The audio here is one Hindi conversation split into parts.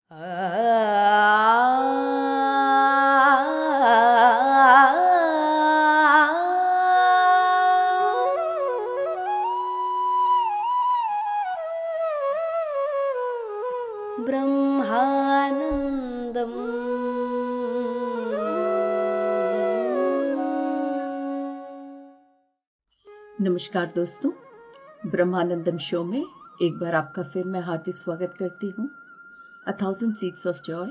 ब्रह्मानन्दम्। नमस्कार दोस्तों, ब्रह्मानंदम शो में एक बार आपका फिर मैं हार्दिक स्वागत करती हूँ। A thousand seeds of joy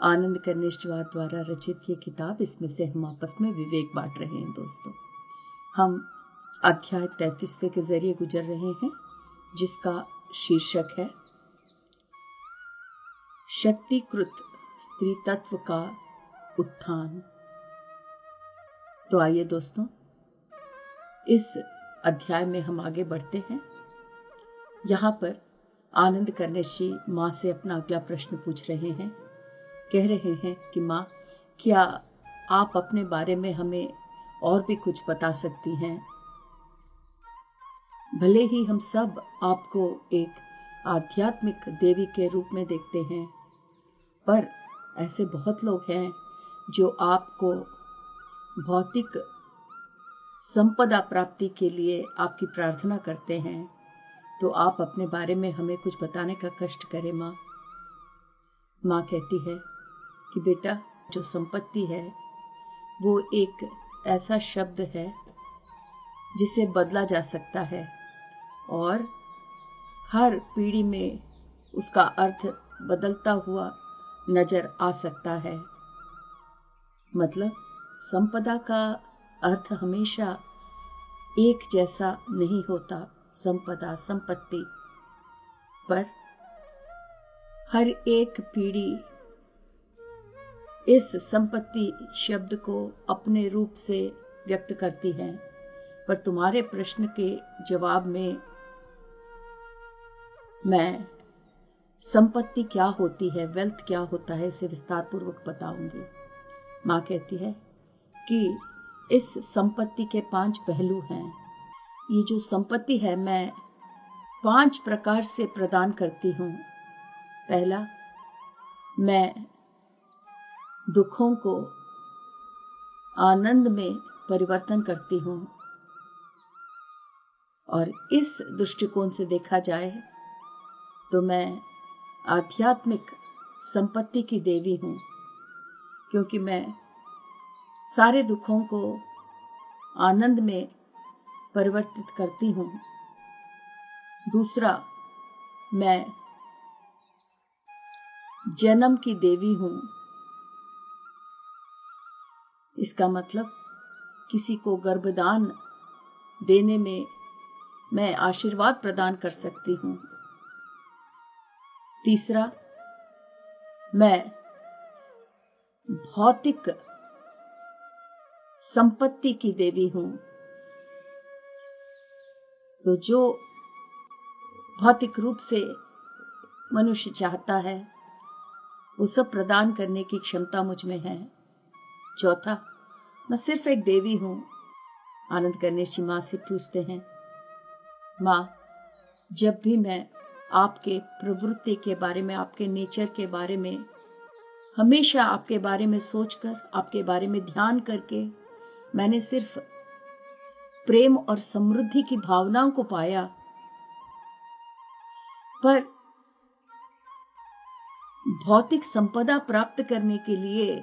Anand Karneshwar द्वारा रचित ये किताब, इसमें से हम आपस में विवेक बांट रहे हैं। दोस्तों, हम अध्याय 33वें के जरिए गुजर रहे हैं, जिसका शीर्षक है शक्तिकृत स्त्री तत्व का उत्थान। तो आइए दोस्तों, इस अध्याय में हम आगे बढ़ते हैं। यहाँ पर आनंद कर्णेशी माँ से अपना अगला प्रश्न पूछ रहे हैं। कह रहे हैं कि माँ, क्या आप अपने बारे में हमें और भी कुछ बता सकती हैं? भले ही हम सब आपको एक आध्यात्मिक देवी के रूप में देखते हैं, पर ऐसे बहुत लोग हैं जो आपको भौतिक संपदा प्राप्ति के लिए आपकी प्रार्थना करते हैं। तो आप अपने बारे में हमें कुछ बताने का कष्ट करें माँ। माँ कहती है कि बेटा, जो संपत्ति है वो एक ऐसा शब्द है जिसे बदला जा सकता है और हर पीढ़ी में उसका अर्थ बदलता हुआ नजर आ सकता है। मतलब संपदा का अर्थ हमेशा एक जैसा नहीं होता। संपदा, संपत्ति, पर हर एक पीढ़ी इस संपत्ति शब्द को अपने रूप से व्यक्त करती है। पर तुम्हारे प्रश्न के जवाब में मैं संपत्ति क्या होती है, वेल्थ क्या होता है, इसे विस्तार पूर्वक बताऊंगी। माँ कहती है कि इस संपत्ति के 5 पहलू हैं। ये जो संपत्ति है मैं 5 प्रकार से प्रदान करती हूँ। पहला, मैं दुखों को आनंद में परिवर्तन करती हूँ। और इस दृष्टिकोण से देखा जाए तो मैं आध्यात्मिक संपत्ति की देवी हूँ, क्योंकि मैं सारे दुखों को आनंद में परिवर्तित करती हूँ। दूसरा, मैं जन्म की देवी हूँ। इसका मतलब किसी को गर्भदान देने में मैं आशीर्वाद प्रदान कर सकती हूँ। तीसरा, मैं भौतिक संपत्ति की देवी हूँ। तो जो भौतिक रूप से मनुष्य चाहता है वो सब प्रदान करने की क्षमता मुझ में है। चौथा, मैं सिर्फ एक देवी हूँ। आनंद कर्णेशी माँ से पूछते हैं, माँ, जब भी मैं आपके प्रवृत्ति के बारे में, आपके नेचर के बारे में, हमेशा आपके बारे में सोचकर, आपके बारे में ध्यान करके मैंने सिर्फ प्रेम और समृद्धि की भावनाओं को पाया, पर भौतिक संपदा प्राप्त करने के लिए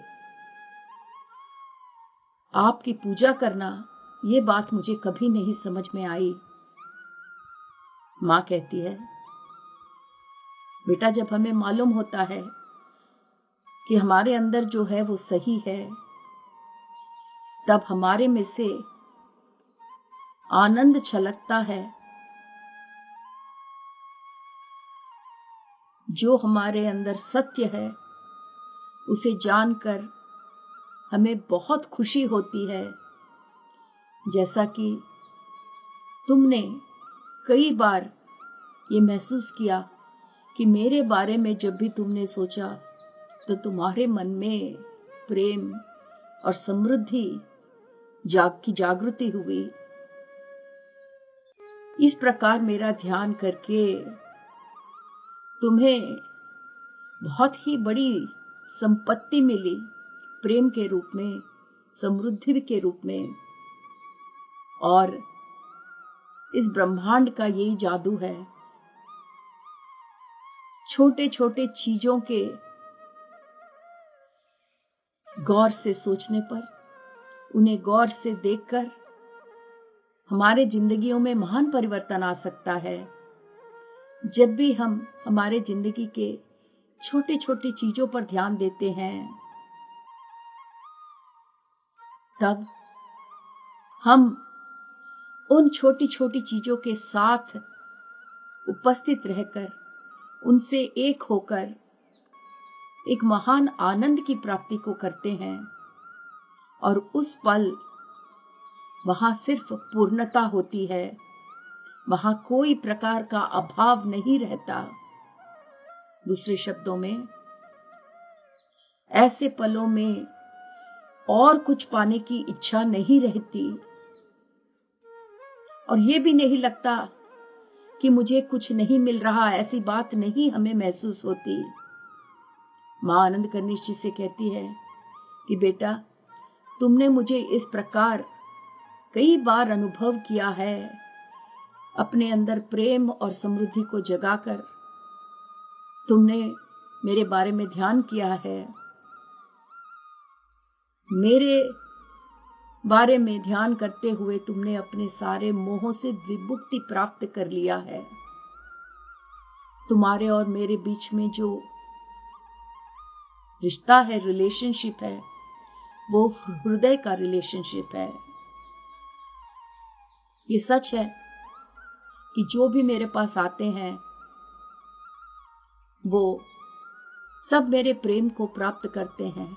आपकी पूजा करना, ये बात मुझे कभी नहीं समझ में आई। माँ कहती है, बेटा, जब हमें मालूम होता है कि हमारे अंदर जो है वो सही है, तब हमारे में से आनंद छलकता है। जो हमारे अंदर सत्य है उसे जानकर हमें बहुत खुशी होती है। जैसा कि तुमने कई बार ये महसूस किया कि मेरे बारे में जब भी तुमने सोचा तो तुम्हारे मन में प्रेम और समृद्धि की जागृति हुई। इस प्रकार मेरा ध्यान करके तुम्हें बहुत ही बड़ी संपत्ति मिली, प्रेम के रूप में, समृद्धि के रूप में। और इस ब्रह्मांड का यही जादू है, छोटे छोटे चीजों के गौर से सोचने पर, उन्हें गौर से देखकर हमारे जिंदगियों में महान परिवर्तन आ सकता है। जब भी हम हमारे जिंदगी के छोटे छोटे चीजों पर ध्यान देते हैं, तब हम उन छोटी छोटी चीजों के साथ उपस्थित रहकर, उनसे एक होकर एक महान आनंद की प्राप्ति को करते हैं। और उस पल वहां सिर्फ पूर्णता होती है, वहां कोई प्रकार का अभाव नहीं रहता। दूसरे शब्दों में, ऐसे पलों में और कुछ पाने की इच्छा नहीं रहती, और यह भी नहीं लगता कि मुझे कुछ नहीं मिल रहा, ऐसी बात नहीं हमें महसूस होती। मां आनंद कनिष्ठ जी से कहती है कि बेटा, तुमने मुझे इस प्रकार कई बार अनुभव किया है, अपने अंदर प्रेम और समृद्धि को जगाकर तुमने मेरे बारे में ध्यान किया है, मेरे बारे में ध्यान करते हुए तुमने अपने सारे मोहों से विमुक्ति प्राप्त कर लिया है। तुम्हारे और मेरे बीच में जो रिश्ता है, रिलेशनशिप है, वो हृदय का रिलेशनशिप है। ये सच है कि जो भी मेरे पास आते हैं, वो सब मेरे प्रेम को प्राप्त करते हैं,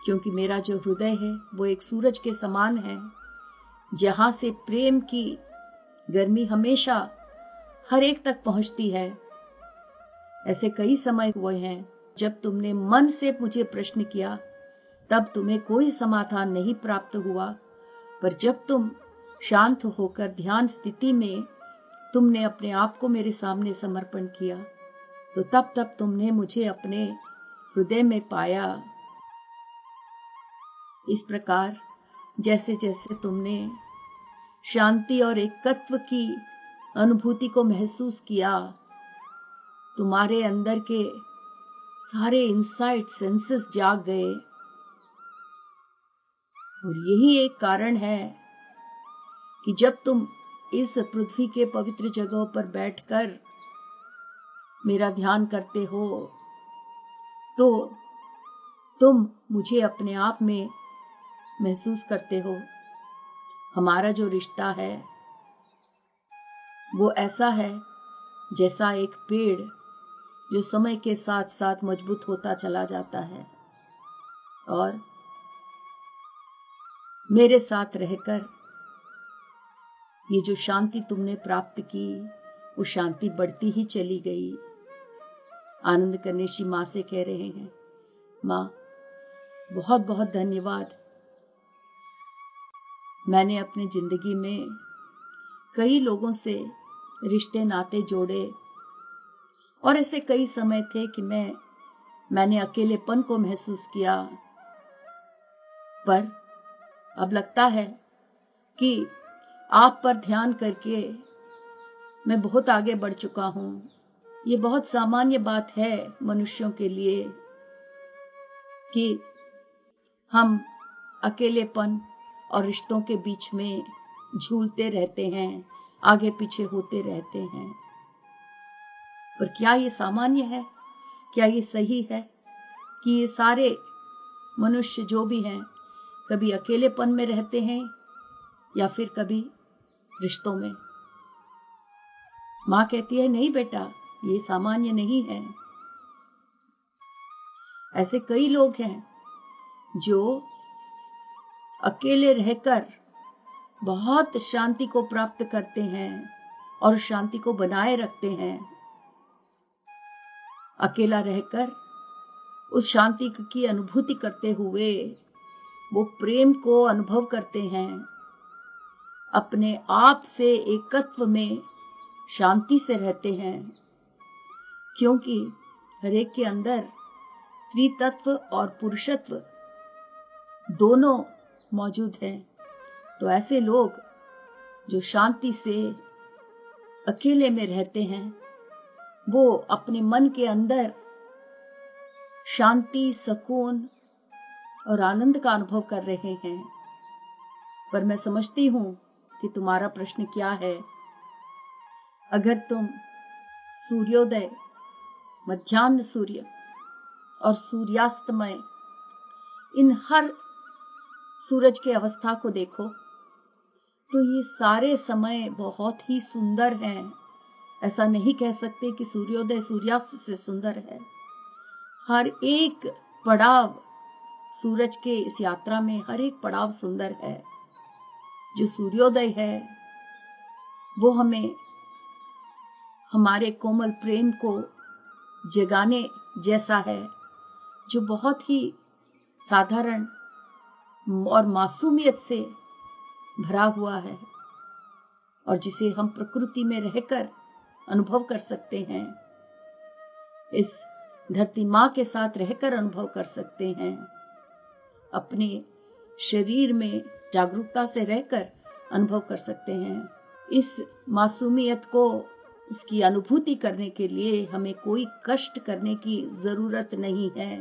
क्योंकि मेरा जो हृदय है वो एक सूरज के समान है, जहां से प्रेम की गर्मी हमेशा हर एक तक पहुंचती है। ऐसे कई समय हुए हैं जब तुमने मन से मुझे प्रश्न किया, तब तुम्हें कोई समाधान नहीं प्राप्त हुआ, पर जब तुम शांत होकर ध्यान स्थिति में तुमने अपने आप को मेरे सामने समर्पण किया, तो तब तुमने मुझे अपने हृदय में पाया। इस प्रकार जैसे जैसे तुमने शांति और एकत्व की अनुभूति को महसूस किया, तुम्हारे अंदर के सारे इनसाइट सेंसेस जाग गए। और यही एक कारण है कि जब तुम इस पृथ्वी के पवित्र जगहों पर बैठकर मेरा ध्यान करते हो, तो तुम मुझे अपने आप में महसूस करते हो। हमारा जो रिश्ता है वो ऐसा है जैसा एक पेड़ जो समय के साथ साथ मजबूत होता चला जाता है, और मेरे साथ रहकर ये जो शांति तुमने प्राप्त की, वो शांति बढ़ती ही चली गई। आनंद कनिष्ठ मां से कह रहे हैं, मां बहुत बहुत धन्यवाद। मैंने अपनी जिंदगी में कई लोगों से रिश्ते नाते जोड़े, और ऐसे कई समय थे कि मैंने अकेलेपन को महसूस किया, पर अब लगता है कि आप पर ध्यान करके मैं बहुत आगे बढ़ चुका हूं। ये बहुत सामान्य बात है मनुष्यों के लिए कि हम अकेलेपन और रिश्तों के बीच में झूलते रहते हैं, आगे पीछे होते रहते हैं। पर क्या ये सामान्य है? क्या ये सही है कि ये सारे मनुष्य जो भी हैं, कभी अकेलेपन में रहते हैं या फिर कभी रिश्तों में? मां कहती है, नहीं बेटा, ये सामान्य नहीं है। ऐसे कई लोग हैं जो अकेले रहकर बहुत शांति को प्राप्त करते हैं और शांति को बनाए रखते हैं। अकेला रहकर उस शांति की अनुभूति करते हुए वो प्रेम को अनुभव करते हैं, अपने आप से एकत्व में शांति से रहते हैं, क्योंकि हरेक के अंदर स्त्री तत्व और पुरुषत्व दोनों मौजूद हैं। तो ऐसे लोग जो शांति से अकेले में रहते हैं, वो अपने मन के अंदर शांति, सुकून और आनंद का अनुभव कर रहे हैं। पर मैं समझती हूं कि तुम्हारा प्रश्न क्या है। अगर तुम सूर्योदय, मध्याह्न सूर्य और सूर्यास्तमय, इन हर सूरज के अवस्था को देखो तो ये सारे समय बहुत ही सुंदर हैं। ऐसा नहीं कह सकते कि सूर्योदय सूर्यास्त से सुंदर है। हर एक पड़ाव सूरज के इस यात्रा में, हर एक पड़ाव सुंदर है। जो सूर्योदय है वो हमें हमारे कोमल प्रेम को जगाने जैसा है, जो बहुत ही साधारण और मासूमियत से भरा हुआ है और जिसे हम प्रकृति में रहकर अनुभव कर सकते हैं, इस धरती माँ के साथ रहकर अनुभव कर सकते हैं, अपने शरीर में जागरूकता से रहकर अनुभव कर सकते हैं। इस मासूमियत को, उसकी अनुभूति करने के लिए हमें कोई कष्ट करने की जरूरत नहीं है,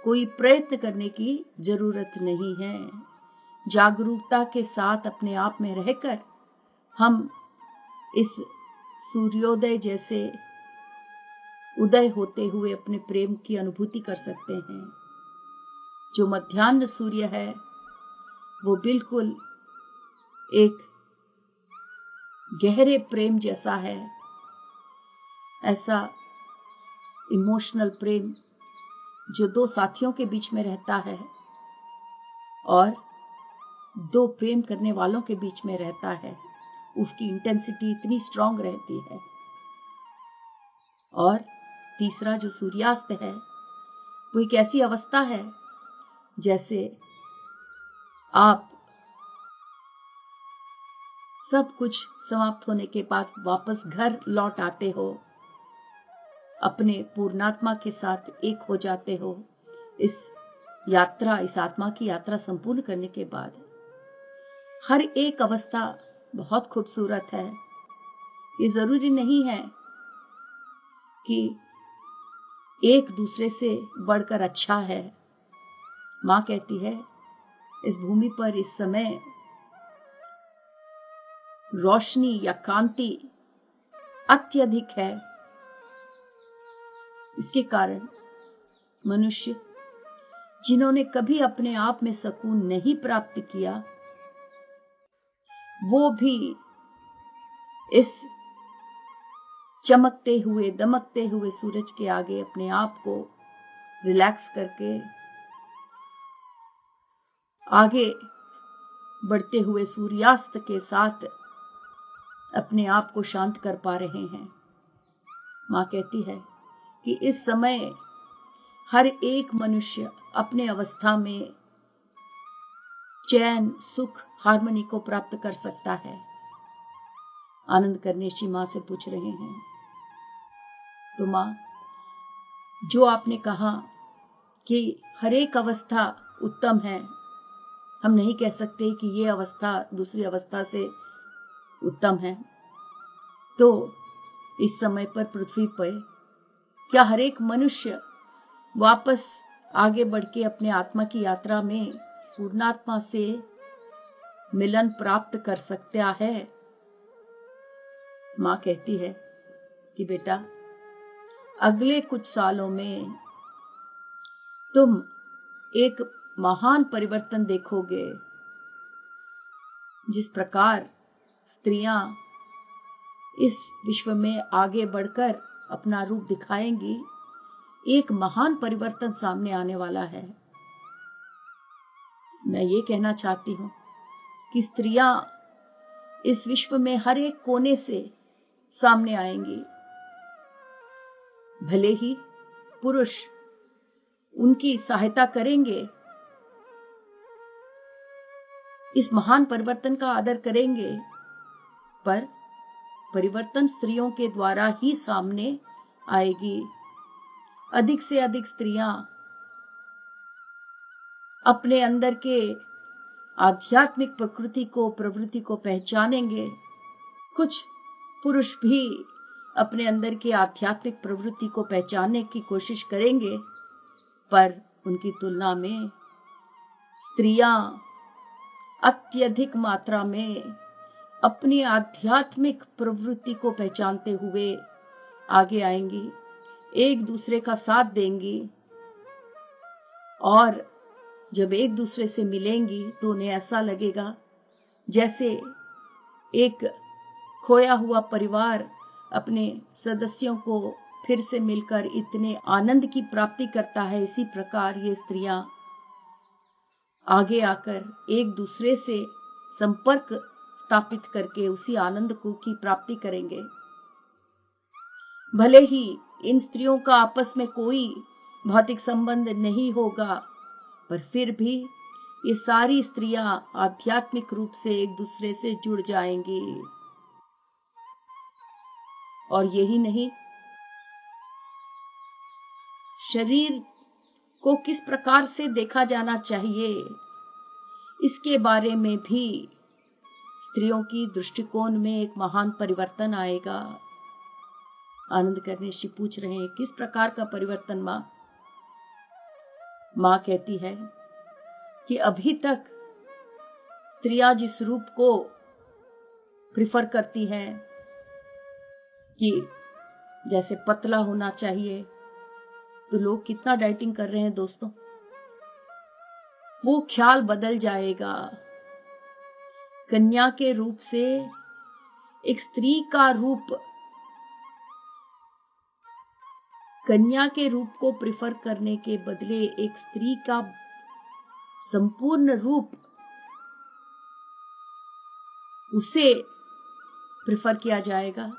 कोई प्रयत्न करने की जरूरत नहीं है। जागरूकता के साथ अपने आप में रहकर हम इस सूर्योदय जैसे उदय होते हुए अपने प्रेम की अनुभूति कर सकते हैं। जो मध्याह्न सूर्य है वो बिल्कुल एक गहरे प्रेम जैसा है। ऐसा इमोशनल प्रेम जो दो साथियों के बीच में रहता है और दो प्रेम करने वालों के बीच में रहता है, उसकी इंटेंसिटी इतनी स्ट्रांग रहती है। और तीसरा जो सूर्यास्त है वो एक ऐसी अवस्था है जैसे आप सब कुछ समाप्त होने के बाद वापस घर लौट आते हो, अपने पूर्णात्मा के साथ एक हो जाते हो। इस यात्रा, इस आत्मा की यात्रा संपूर्ण करने के बाद हर एक अवस्था बहुत खूबसूरत है। ये जरूरी नहीं है कि एक दूसरे से बढ़कर अच्छा है। मां कहती है इस भूमि पर इस समय रोशनी या कांति अत्यधिक है। इसके कारण मनुष्य जिन्होंने कभी अपने आप में सुकून नहीं प्राप्त किया, वो भी इस चमकते हुए, दमकते हुए सूरज के आगे अपने आप को रिलैक्स करके आगे बढ़ते हुए सूर्यास्त के साथ अपने आप को शांत कर पा रहे हैं। मां कहती है कि इस समय हर एक मनुष्य अपने अवस्था में चैन, सुख, हार्मनी को प्राप्त कर सकता है। आनंद करनेश जी मां से पूछ रहे हैं, तो मां, जो आपने कहा कि हर एक अवस्था उत्तम है, हम नहीं कह सकते कि ये अवस्था दूसरी अवस्था से उत्तम है, तो इस समय पर पृथ्वी पर क्या हर एक मनुष्य वापस आगे बढ़ के अपने आत्मा की यात्रा में पूर्णात्मा से मिलन प्राप्त कर सकता है? मां कहती है कि बेटा, अगले कुछ सालों में तुम एक महान परिवर्तन देखोगे। जिस प्रकार स्त्रियां इस विश्व में आगे बढ़कर अपना रूप दिखाएंगी, एक महान परिवर्तन सामने आने वाला है। मैं ये कहना चाहती हूं कि स्त्रियां इस विश्व में हर एक कोने से सामने आएंगी। भले ही पुरुष उनकी सहायता करेंगे, इस महान परिवर्तन का आदर करेंगे, पर परिवर्तन स्त्रियों के द्वारा ही सामने आएगी। अधिक से अधिक स्त्रियां अपने अंदर के आध्यात्मिक प्रवृत्ति को पहचानेंगे। कुछ पुरुष भी अपने अंदर की आध्यात्मिक प्रवृत्ति को पहचानने की कोशिश करेंगे, पर उनकी तुलना में स्त्रियां अत्यधिक मात्रा में अपनी आध्यात्मिक प्रवृत्ति को पहचानते हुए आगे आएंगी, एक दूसरे का साथ देंगी, और जब एक दूसरे से मिलेंगी तो उन्हें ऐसा लगेगा जैसे एक खोया हुआ परिवार अपने सदस्यों को फिर से मिलकर इतने आनंद की प्राप्ति करता है। इसी प्रकार ये स्त्रियां आगे आकर एक दूसरे से संपर्क स्थापित करके उसी आनंद की प्राप्ति करेंगे। भले ही इन स्त्रियों का आपस में कोई भौतिक संबंध नहीं होगा, पर फिर भी ये सारी स्त्रियां आध्यात्मिक रूप से एक दूसरे से जुड़ जाएंगी। और यही नहीं, शरीर को किस प्रकार से देखा जाना चाहिए, इसके बारे में भी स्त्रियों की दृष्टिकोण में एक महान परिवर्तन आएगा। आनंद कर्णेश जी पूछ रहे हैं, किस प्रकार का परिवर्तन मां? मां कहती है कि अभी तक स्त्रियां जिस रूप को प्रिफर करती हैं कि जैसे पतला होना चाहिए, तो लोग कितना डाइटिंग कर रहे हैं दोस्तों, वो ख्याल बदल जाएगा। कन्या के रूप से एक स्त्री का रूप, कन्या के रूप को प्रिफर करने के बदले एक स्त्री का संपूर्ण रूप, उसे प्रिफर किया जाएगा।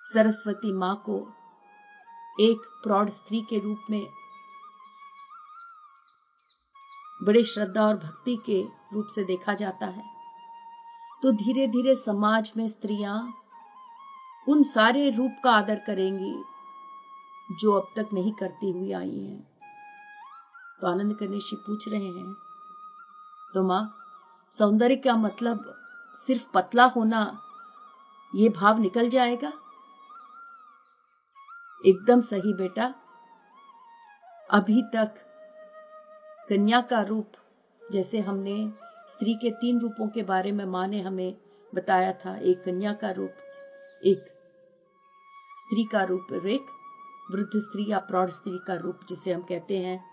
सरस्वती मां को एक प्रौढ़ स्त्री के रूप में, बड़े श्रद्धा और भक्ति के रूप से देखा जाता है। तो धीरे धीरे समाज में स्त्रियां उन सारे रूप का आदर करेंगी जो अब तक नहीं करती हुई आई हैं। तो आनंद कर्णेश जी पूछ रहे हैं, तो मां, सौंदर्य का मतलब सिर्फ पतला होना, ये भाव निकल जाएगा? एकदम सही बेटा। अभी तक कन्या का रूप, जैसे हमने स्त्री के 3 रूपों के बारे में मां ने हमें बताया था, एक कन्या का रूप, एक स्त्री का रूप और एक वृद्ध स्त्री या प्रौढ़ स्त्री का रूप, जिसे हम कहते हैं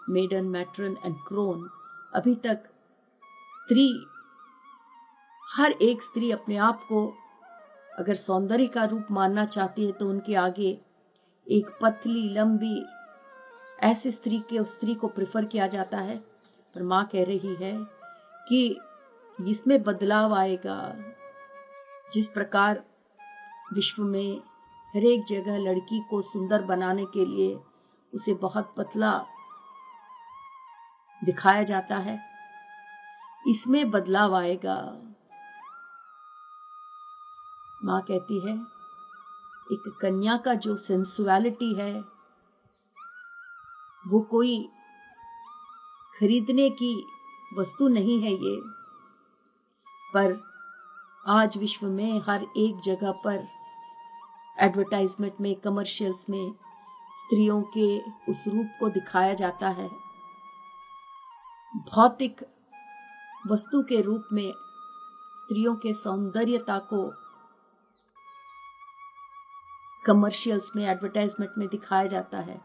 मेडन, मैट्रन एंड क्रोन। अभी तक स्त्री, हर एक स्त्री अपने आप को अगर सौंदर्य का रूप मानना चाहती है तो उनके आगे एक पतली लंबी ऐसी स्त्री को प्रेफर किया जाता है। पर मां कह रही है कि इसमें बदलाव आएगा। जिस प्रकार विश्व में हर एक जगह लड़की को सुंदर बनाने के लिए उसे बहुत पतला दिखाया जाता है, इसमें बदलाव आएगा। मां कहती है एक कन्या का जो सेंसुअलिटी है वो कोई खरीदने की वस्तु नहीं है ये, पर आज विश्व में हर एक जगह पर एडवर्टाइजमेंट में, कमर्शियल्स में स्त्रियों के उस रूप को दिखाया जाता है। भौतिक वस्तु के रूप में स्त्रियों के सौंदर्यता को कमर्शियल्स में, एडवर्टाइजमेंट में दिखाया जाता है।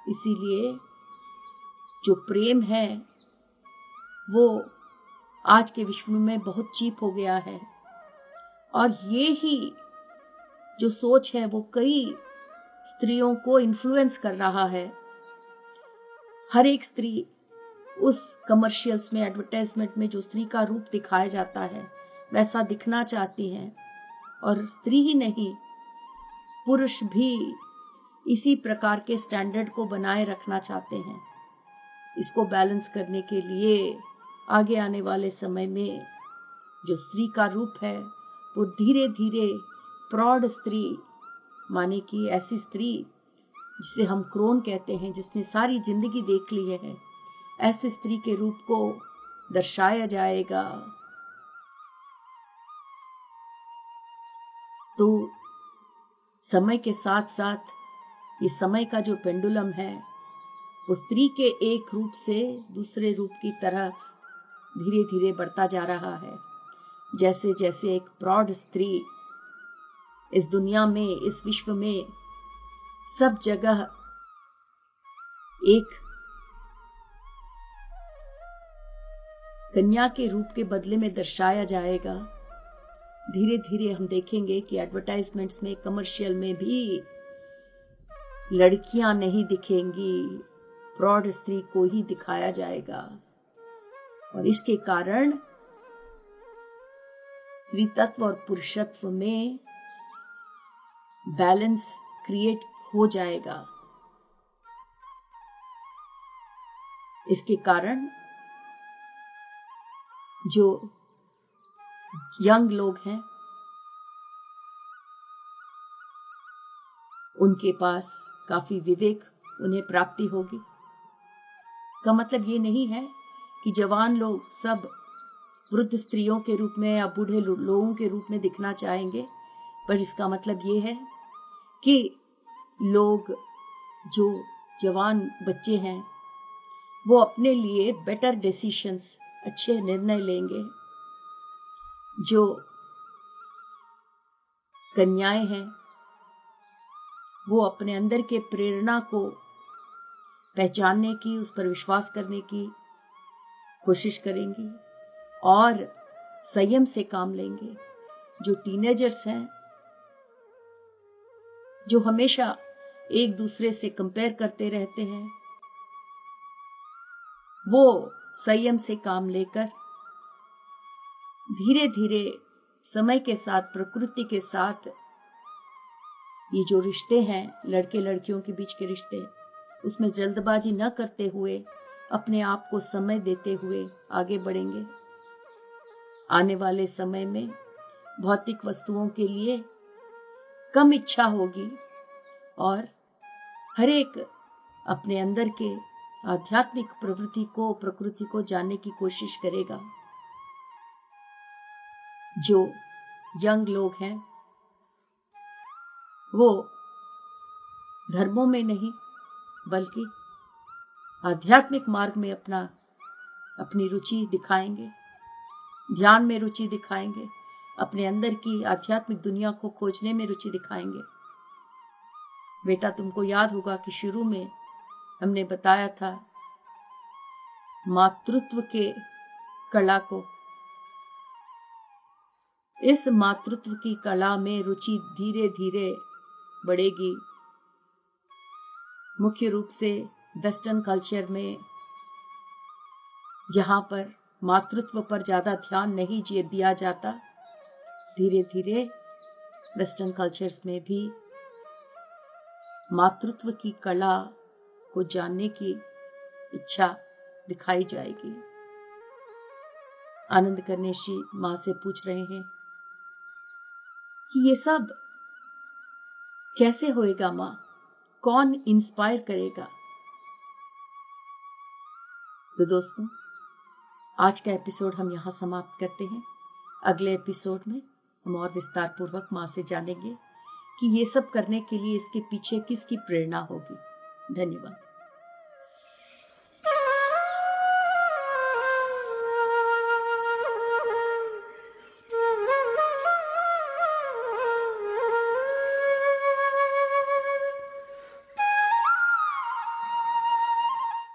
इसीलिए जो प्रेम है वो आज के विश्व में बहुत चीप हो गया है, और ये ही जो सोच है वो कई स्त्रियों को इन्फ्लुएंस कर रहा है। हर एक स्त्री उस कमर्शियल्स में, एडवर्टाइजमेंट में जो स्त्री का रूप दिखाया जाता है वैसा दिखना चाहती है, और स्त्री ही नहीं, पुरुष भी इसी प्रकार के स्टैंडर्ड को बनाए रखना चाहते हैं। इसको बैलेंस करने के लिए आगे आने वाले समय में जो स्त्री का रूप है वो धीरे धीरे प्रौढ़ स्त्री माने कि ऐसी स्त्री जिसे हम क्रोन कहते हैं, जिसने सारी जिंदगी देख ली है, ऐसी स्त्री के रूप को दर्शाया जाएगा। तो समय के साथ साथ ये समय का जो पेंडुलम है, वो स्त्री के एक रूप से दूसरे रूप की तरफ धीरे धीरे बढ़ता जा रहा है। जैसे जैसे एक प्रौढ़ स्त्री इस दुनिया में, इस विश्व में सब जगह एक कन्या के रूप के बदले में दर्शाया जाएगा, धीरे धीरे हम देखेंगे कि एडवर्टाइजमेंट्स में, कमर्शियल में भी लड़कियां नहीं दिखेंगी, प्रौढ़ स्त्री को ही दिखाया जाएगा। और इसके कारण स्त्री तत्व और पुरुषत्व में बैलेंस क्रिएट हो जाएगा। इसके कारण जो यंग लोग हैं, उनके पास काफी विवेक उन्हें प्राप्ति होगी। इसका मतलब ये नहीं है कि जवान लोग सब वृद्ध स्त्रियों के रूप में या बूढ़े लोगों के रूप में दिखना चाहेंगे, पर इसका मतलब ये है कि लोग, जो जवान बच्चे हैं, वो अपने लिए बेटर डिसीशंस, अच्छे निर्णय लेंगे। जो कन्याएं हैं, वो अपने अंदर के प्रेरणा को पहचानने की, उस पर विश्वास करने की कोशिश करेंगी और संयम से काम लेंगे। जो टीनेजर्स हैं, जो हमेशा एक दूसरे से कंपेयर करते रहते हैं, वो संयम से काम लेकर धीरे धीरे समय के साथ, प्रकृति के साथ, ये जो रिश्ते हैं, लड़के लड़कियों के बीच के रिश्ते, उसमें जल्दबाजी न करते हुए, अपने आप को समय देते हुए आगे बढ़ेंगे। आने वाले समय में भौतिक वस्तुओं के लिए कम इच्छा होगी और हर एक अपने अंदर के आध्यात्मिक प्रवृत्ति को, प्रकृति को जानने की कोशिश करेगा। जो यंग लोग हैं, वो धर्मों में नहीं बल्कि आध्यात्मिक मार्ग में अपनी रुचि दिखाएंगे, ध्यान में रुचि दिखाएंगे, अपने अंदर की आध्यात्मिक दुनिया को खोजने में रुचि दिखाएंगे। बेटा, तुमको याद होगा कि शुरू में हमने बताया था मातृत्व के कला को। इस मातृत्व की कला में रुचि धीरे धीरे बढ़ेगी। मुख्य रूप से वेस्टर्न कल्चर में, जहां पर मातृत्व पर ज्यादा ध्यान नहीं दिया जाता, धीरे धीरे वेस्टर्न कल्चर्स में भी मातृत्व की कला को जानने की इच्छा दिखाई जाएगी। आनंद कर्णेश जी मां से पूछ रहे हैं कि ये सब कैसे होएगा मां, कौन इंस्पायर करेगा? तो दोस्तों, आज का एपिसोड हम यहां समाप्त करते हैं। अगले एपिसोड में हम और विस्तार पूर्वक मां से जानेंगे कि ये सब करने के लिए इसके पीछे किसकी प्रेरणा होगी। धन्यवाद।